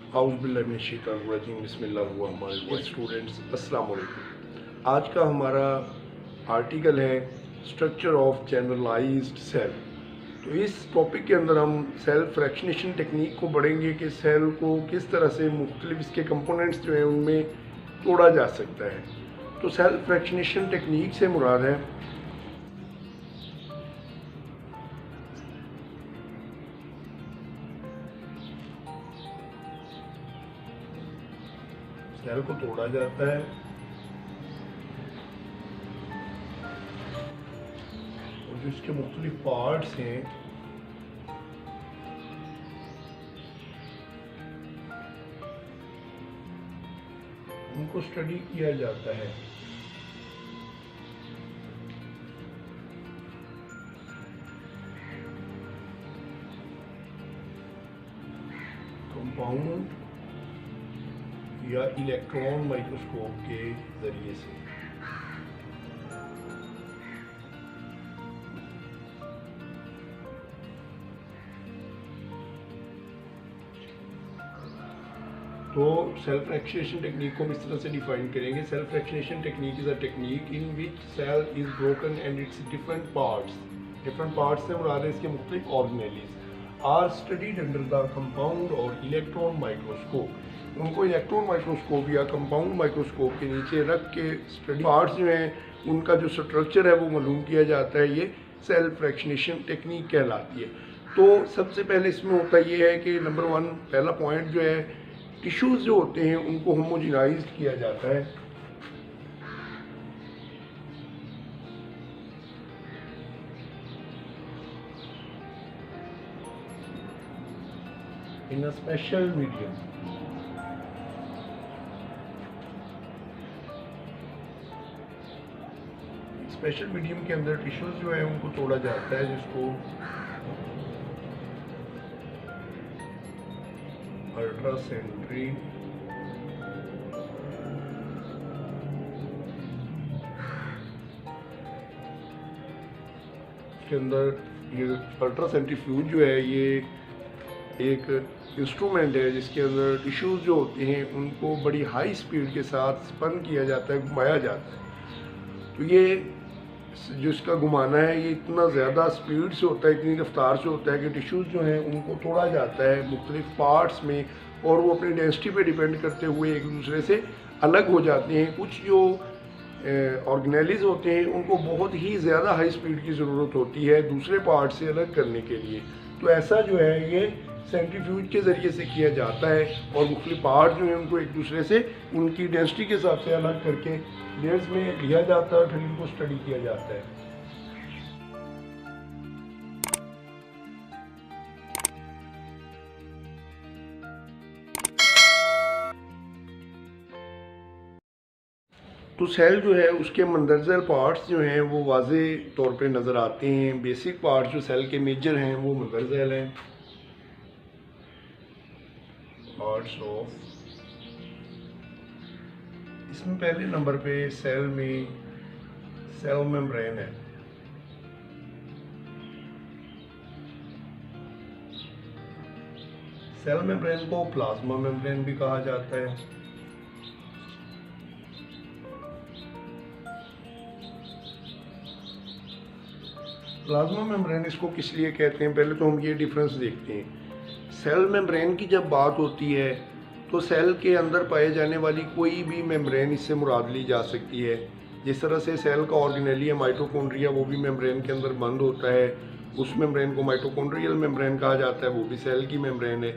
औज़ुबिल्लाहिमिनश्शैतानिर्रजीम बिस्मिल्लाहिर्रहमानिर्रहीम। स्टूडेंट्स अस्सलाम वालेकुम। आज का हमारा आर्टिकल है स्ट्रक्चर ऑफ जनरलाइज्ड सेल। तो इस टॉपिक के अंदर हम सेल फ्रैक्शनेशन टेक्निक को पढ़ेंगे कि सेल को किस तरह से मुख्तलिफ इसके कंपोनेंट्स जो हैं उनमें तोड़ा जा सकता है। तो सेल फ्रैक्शनेशन टेक्निक से मुराद है सेल को तोड़ा जाता है और जो इसके मुख्तलिफ पार्ट्स हैं उनको स्टडी किया जाता है। कंपाउंड या इलेक्ट्रॉन माइक्रोस्कोप के जरिए से। तो सेल फ्रैक्शनेशन टेक्निक को हम इस तरह से डिफाइन करेंगे। Cell fractionation technique is a technique in which cell is broken and its different parts से मुराद है इसके मुख्तलिफ organelles are studied under the compound और इलेक्ट्रॉन माइक्रोस्कोप। उनको इलेक्ट्रॉन माइक्रोस्कोप या कंपाउंड माइक्रोस्कोप के नीचे रख के स्टडी पार्ट्स जो हैं उनका जो स्ट्रक्चर है वो मालूम किया जाता है। ये सेल फ्रैक्शनेशन टेक्निक कहलाती है। तो सबसे पहले इसमें होता ये है कि नंबर 1 पहला पॉइंट जो है, टिश्यूज़ जो होते हैं उनको होमोजेनाइज किया जाता है। In a special medium. Special medium के अंदर टिश्यूज़ जो है उनको तोड़ा जाता है, जिसको अल्ट्रासेंट्री के अंदर ये अल्ट्रासेंट्रीफ्यूज जो है ये एक इंस्ट्रूमेंट है जिसके अंदर टिश्यूज़ जो होते हैं उनको बड़ी हाई स्पीड के साथ स्पन किया जाता है, घुमाया जाता है। तो ये जो इसका घुमाना है ये इतना ज़्यादा स्पीड से होता है, इतनी रफ्तार से होता है कि टिश्यूज़ जो हैं उनको तोड़ा जाता है मुख्तलिफ पार्ट्स में, और वो अपनी डेंसिटी पे डिपेंड करते हुए एक दूसरे से अलग हो जाते हैं। कुछ जो ऑर्गेनेलीज होते हैं उनको बहुत ही ज़्यादा हाई स्पीड की ज़रूरत होती है दूसरे पार्ट से अलग करने के लिए। तो ऐसा जो है ये सेंट्रीफ्यूज के ज़रिए से किया जाता है और मुख्तलिफ पार्ट जो हैं उनको एक दूसरे से उनकी डेंसिटी के हिसाब से अलग करके लेयर्स में लिया जाता है और फिर इनको स्टडी किया जाता है। तो सेल जो है उसके मंदरजल पार्ट्स जो हैं वो वाज़े तौर पे नज़र आते हैं। बेसिक पार्ट्स जो सेल के मेजर हैं वो मंदरजल हैं। पार्ट्स ऑफ, इसमें पहले नंबर पे सेल में सेल मेम्ब्रेन है। सेल मेम्ब्रेन को प्लाज्मा मेम्ब्रेन भी कहा जाता है। प्लाज्मा मेम्ब्रेन इसको किस लिए कहते हैं, पहले तो हम ये डिफरेंस देखते हैं। सेल मेम्ब्रेन की जब बात होती है तो सेल के अंदर पाए जाने वाली कोई भी मेम्ब्रेन इससे मुराद ली जा सकती है। जिस तरह से सेल का ऑर्गेनेली है माइटोकॉन्ड्रिया, वो भी मेम्ब्रेन के अंदर बंद होता है, उस मेम्ब्रेन को माइटोकॉन्ड्रियल मेम्ब्रेन कहा जाता है, वो भी सेल की मेम्ब्रेन है।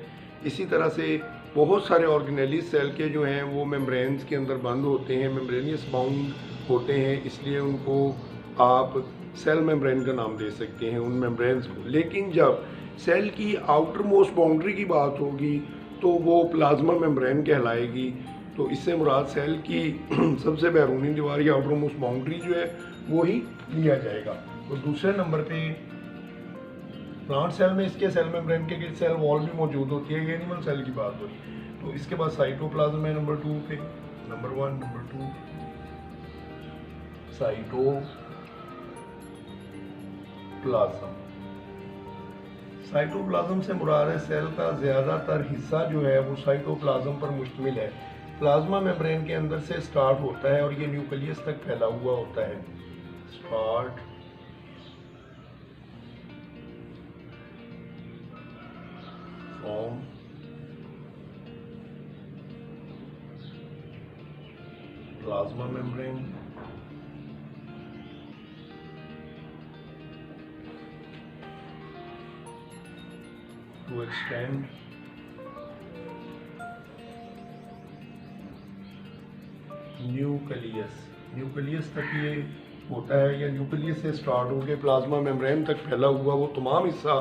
इसी तरह से बहुत सारे ऑर्गेनेलीज सेल के जो हैं वो मेम्ब्रेन्स के अंदर बंद होते हैं, मेम्ब्रेनियस बाउंड होते हैं, इसलिए उनको आप सेल मेम्ब्रेन का नाम दे सकते हैं उन मेम्ब्रेन्स को। लेकिन जब सेल की आउटर मोस्ट बाउंड्री की बात होगी तो वो प्लाज्मा मेम्ब्रेन कहलाएगी। तो इससे मुराद सेल की सबसे बैरूनी दीवार या आउटर मोस्ट बाउंड्री जो है वो ही लिया जाएगा। तो दूसरे नंबर पे प्लांट सेल में इसके सेल मेम्ब्रेन के सेल वॉल भी मौजूद होती है। ये एनिमल सेल की बात होती है। तो इसके बाद साइटोप्लाज्म है नंबर 2 पे, नंबर 1 नंबर 2 साइटोप्लाज्म। साइटोप्लाज्म से मुराद है सेल का ज़्यादातर हिस्सा जो है वो साइटोप्लाज्म पर मुश्तमिल है। प्लाज्मा मेम्ब्रेन के अंदर से स्टार्ट होता है और ये न्यूक्लियस तक फैला हुआ होता है। Start from plasma membrane to extend nucleus तक ये होता है, या न्यूक्लियस से स्टार्ट होकर प्लाज्मा मेम्ब्रेन तक फैला हुआ वो तमाम हिस्सा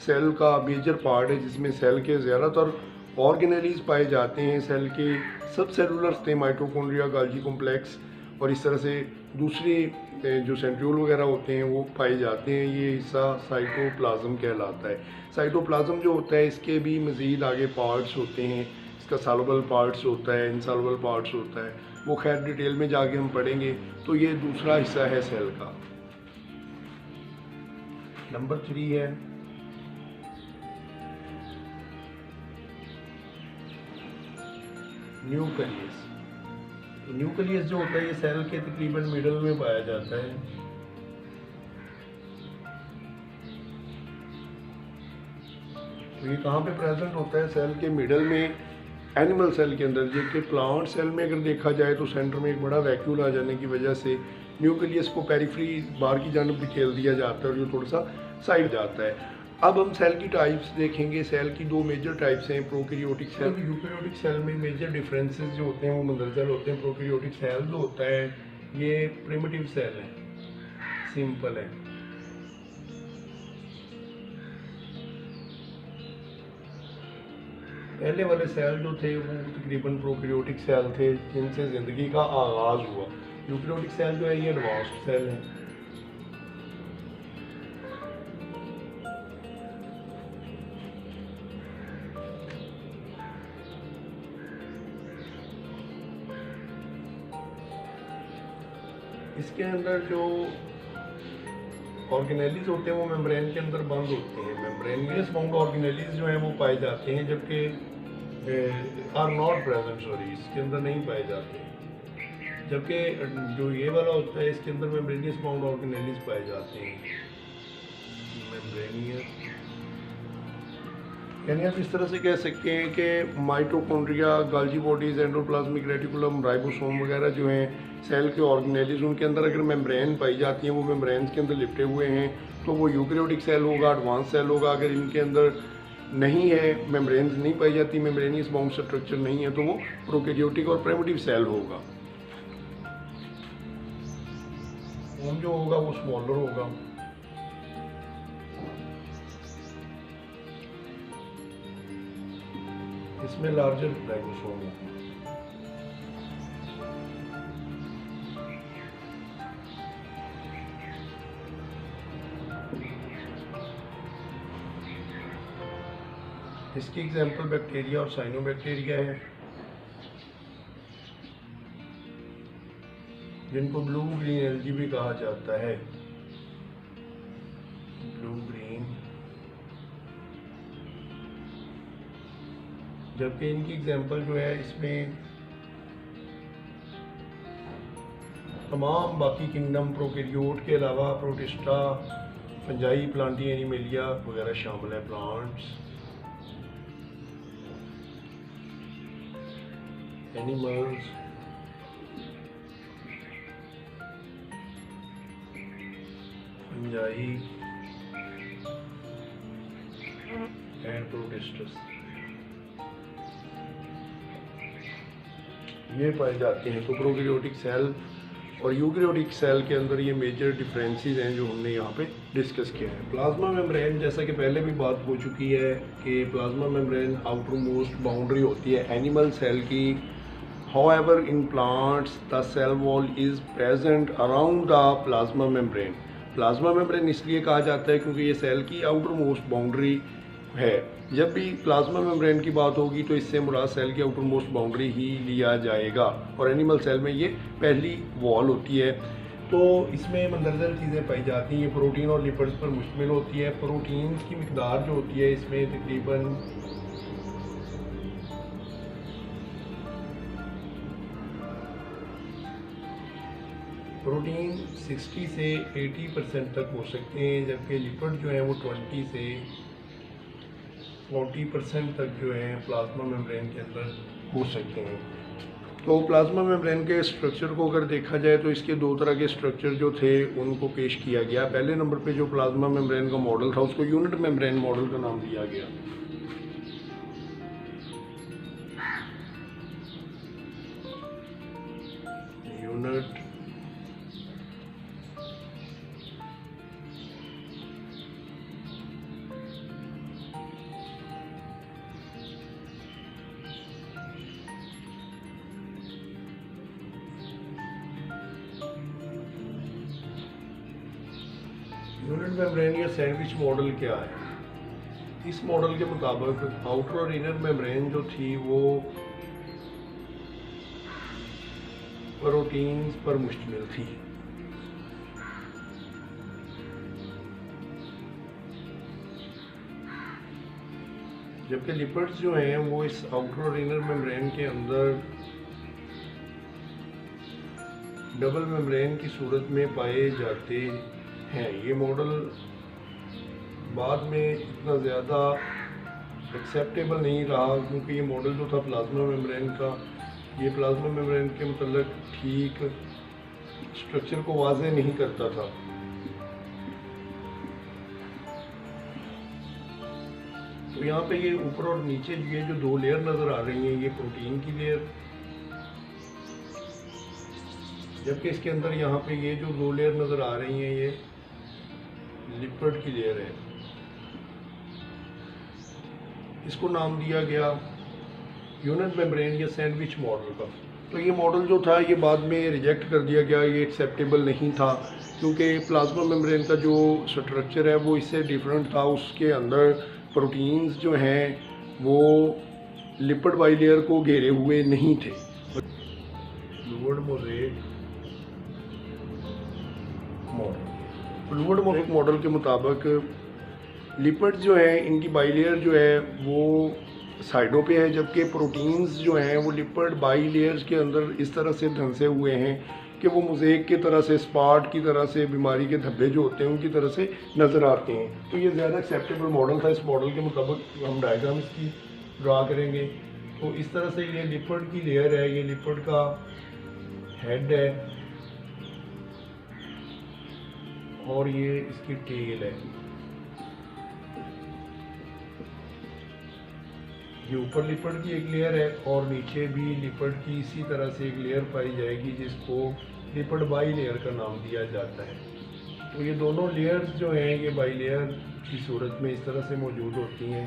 सेल का मेजर पार्ट है, जिसमें सेल के ज़्यादातर ऑर्गेनेलीज पाए जाते हैं। सेल के सब सेलुलर थे, माइटोकॉन्ड्रिया, गोल्गी कॉम्प्लेक्स और इस तरह से दूसरे जो सेंट्रियोल वगैरह होते हैं वो पाए जाते हैं। ये हिस्सा साइटोप्लाज्म कहलाता है। साइटोप्लाज्म जो होता है इसके भी मज़ीद आगे पार्ट्स होते हैं। इसका सॉल्युबल पार्ट्स होता है, इनसॉल्युबल पार्ट्स होता है, वो खैर डिटेल में जाके हम पढ़ेंगे। तो ये दूसरा हिस्सा है सेल का। नंबर 3 है न्यूक्लियस। न्यूक्लियस जो होता है ये सेल के तकरीबन मिडल में पाया जाता है। तो ये कहाँ पे प्रेजेंट होता है? सेल के मिडल में, एनिमल सेल के अंदर। जबकि प्लांट सेल में अगर देखा जाए तो सेंटर में एक बड़ा वैक्यूल आ जाने की वजह से न्यूक्लियस को पेरिफेरी बाहर की जानब धकेल दिया जाता है और जो थोड़ा सा साइड जाता है। अब हम सेल की टाइप्स देखेंगे। सेल की 2 मेजर टाइप्स हैं, प्रोकैरियोटिक सेल, यूकैरियोटिक सेल में मेजर डिफरेंसेस जो होते हैं वो मंदरजाल होते हैं। प्रोकैरियोटिक सेल जो होता है ये प्रिमिटिव सेल है, सिंपल है। पहले वाले सेल जो थे वो तकरीबन प्रोकैरियोटिक सेल थे जिनसे ज़िंदगी का आगाज़ हुआ। यूकैरियोटिक सेल जो है ये एडवांस्ड सेल है। इसके अंदर जो ऑर्गेनेलीज होते हैं वो मेम्ब्रेन के अंदर बंद होते हैं। मेम्ब्रेनियस बाउंड ऑर्गेनेलीज जो हैं वो पाए जाते हैं, जबकि आर नॉट प्रेजेंट, सॉरी, इसके अंदर नहीं पाए जाते। जबकि जो ये वाला होता है इसके अंदर मेम्ब्रेनियस बाउंड ऑर्गेनेलीज पाए जाते हैं। मेम्ब्रेनियस यानी आप इस तरह से कह सकते हैं कि mitochondria, Golgi bodies, endoplasmic reticulum, ribosome वगैरह जो हैं सेल के ऑर्गेनेलीज, उनके अंदर अगर मेम्ब्रेन पाई जाती हैं, वो मेम्ब्रेन के अंदर लिपटे हुए हैं, तो वो यूकैरियोटिक सेल होगा, एडवांस सेल होगा। अगर इनके अंदर नहीं है, मेम्ब्रेन नहीं पाई जाती, मेम्ब्रेनियस बाउंड स्ट्रक्चर नहीं है, तो वो प्रोकैरियोटिक और प्रिमिटिव सेल होगा। जो होगा वो स्मॉलर होगा। इसमें लार्जर राइबोसोम है। इसकी एग्जांपल बैक्टीरिया और साइनोबैक्टीरिया है, जिनको ब्लू ग्रीन एल्गी भी कहा जाता है। ब्लू ग्रीन, जबकि इनकी एग्जांपल जो है इसमें तमाम बाकी किंगडम प्रोकैरियोट के अलावा प्रोटिस्टा, फंजाई, प्लांटी एनिमेलिया वगैरह शामिल है। प्लांट्स, एनिमल्स, फंजाई एंड प्रोटिस्टस ये पाए जाते हैं। तो प्रोकैरियोटिक सेल और यूकैरियोटिक सेल के अंदर ये मेजर डिफरेंसेस हैं जो हमने यहाँ पे डिस्कस किया है। प्लाज्मा मेम्ब्रेन, जैसा कि पहले भी बात हो चुकी है कि plasma membrane outer most boundary होती है एनिमल सेल की। However, in plants, the cell wall is present around the plasma membrane. Plasma membrane इसलिए कहा जाता है क्योंकि ये सेल की आउटर मोस्ट बाउंड्री है। जब भी प्लाज्मा मेम्ब्रेन की बात होगी तो इससे मुराद सेल की आउटर मोस्ट बाउंड्री ही लिया जाएगा, और एनिमल सेल में ये पहली वॉल होती है। तो इसमें मंदरजा चीज़ें पाई जाती हैं। ये प्रोटीन और लिपिड्स पर मुश्तमिल होती है। प्रोटीन्स की मिकदार जो होती है इसमें तकरीबन 60 से 80% तक हो सकते हैं, जबकि लिपिड जो है वो 20 से 40% तक जो है प्लाज्मा मेम्ब्रेन के अंदर हो सकते हैं। तो प्लाज्मा मेम्ब्रेन के स्ट्रक्चर को अगर देखा जाए तो इसके दो तरह के स्ट्रक्चर जो थे उनको पेश किया गया। पहले नंबर पे जो प्लाज्मा मेम्ब्रेन का मॉडल था उसको यूनिट मेम्ब्रेन मॉडल का नाम दिया गया। यूनिट मेम्ब्रेन या सैंडविच मॉडल क्या है? इस मॉडल के मुताबिक आउटर और इनर मेम्ब्रेन जो थी वो प्रोटीन्स पर मुश्तमिल थी, जबकि लिपिड्स जो हैं वो इस आउटर और इनर मेम्ब्रेन के अंदर डबल मेम्ब्रेन की सूरत में पाए जाते हैं। ये मॉडल बाद में इतना ज़्यादा एक्सेप्टेबल नहीं रहा, क्योंकि ये मॉडल जो था प्लाज्मा मेम्ब्रेन का, ये प्लाज्मा मेम्ब्रेन के मतलब ठीक स्ट्रक्चर को वाज़ेह नहीं करता था। तो यहाँ पे ये ऊपर और नीचे ये जो दो लेयर नज़र आ रही हैं ये प्रोटीन की लेयर, जबकि इसके अंदर यहाँ पे ये जो दो लेयर नज़र आ रही हैं ये लिपिड की लेयर है। इसको नाम दिया गया यूनिट मेम्ब्रेन या सैंडविच मॉडल का। तो ये मॉडल जो था ये बाद में रिजेक्ट कर दिया गया, ये एक्सेप्टेबल नहीं था, क्योंकि प्लाज्मा मेम्ब्रेन का जो स्ट्रक्चर है वो इससे डिफरेंट था। उसके अंदर प्रोटीन्स जो हैं वो लिपिड बाइलेयर को घेरे हुए नहीं थे। Fluid mosaic model, fluid mosaic model के मुताबिक लिपिड जो है इनकी बाइलेयर जो है वो साइडों पे है, जबकि प्रोटीन्स जो हैं वो लिपिड बाइलेयर्स के अंदर इस तरह से धंसे हुए हैं कि वो मोज़ेक की तरह से, स्पॉट की तरह से, बीमारी के धब्बे जो होते हैं उनकी तरह से नज़र आते हैं। तो ये ज़्यादा एक्सेप्टेबल मॉडल था। इस मॉडल के मुताबिक हम डायग्राम इसकी ड्रा करेंगे। तो इस तरह से ये लिपिड की लेयर है, ये लिपिड का हेड है और ये इसकी टेल है। ये ऊपर लिपिड की एक लेयर है और नीचे भी लिपिड की इसी तरह से एक लेयर पाई जाएगी जिसको लिपिड बाई लेयर का नाम दिया जाता है। तो ये दोनों लेयर्स जो हैं ये बाई लेयर की सूरत में इस तरह से मौजूद होती हैं।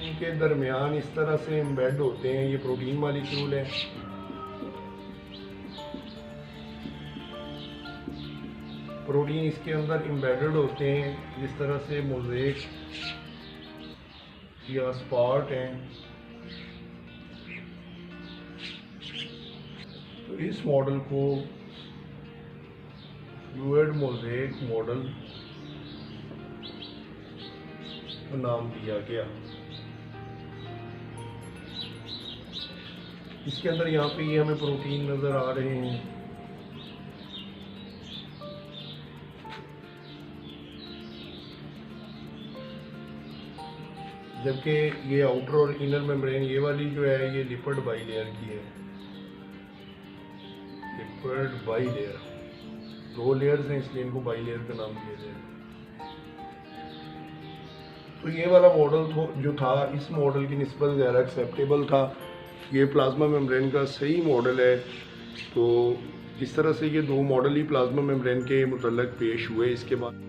इनके दरमियान इस तरह से एम्बेड होते हैं, ये प्रोटीन मॉलिक्यूल है। प्रोटीन इसके अंदर एम्बेडेड होते हैं जिस तरह से मोज़ेक या स्पॉट हैं। तो इस मॉडल को फ्लूइड मोज़ेक मॉडल का नाम दिया गया। इसके अंदर यहाँ पे ये हमें प्रोटीन नज़र आ रहे हैं। जबकि ये आउटर और इनर मेम्ब्रेन ये वाली जो है ये लिपिड बाइलेयर की है। लिपिड बाइलेयर, दो लेयर्स हैं इसलिए इनको बाइलेयर का नाम दिया जाए। तो ये वाला मॉडल जो था इस मॉडल की निस्बत ज़्यादा एक्सेप्टेबल था। ये प्लाज्मा मेम्ब्रेन का सही मॉडल है। तो इस तरह से ये दो मॉडल ही प्लाज्मा मेम्ब्रेन के मुतल्लिक़ पेश हुए। इसके बाद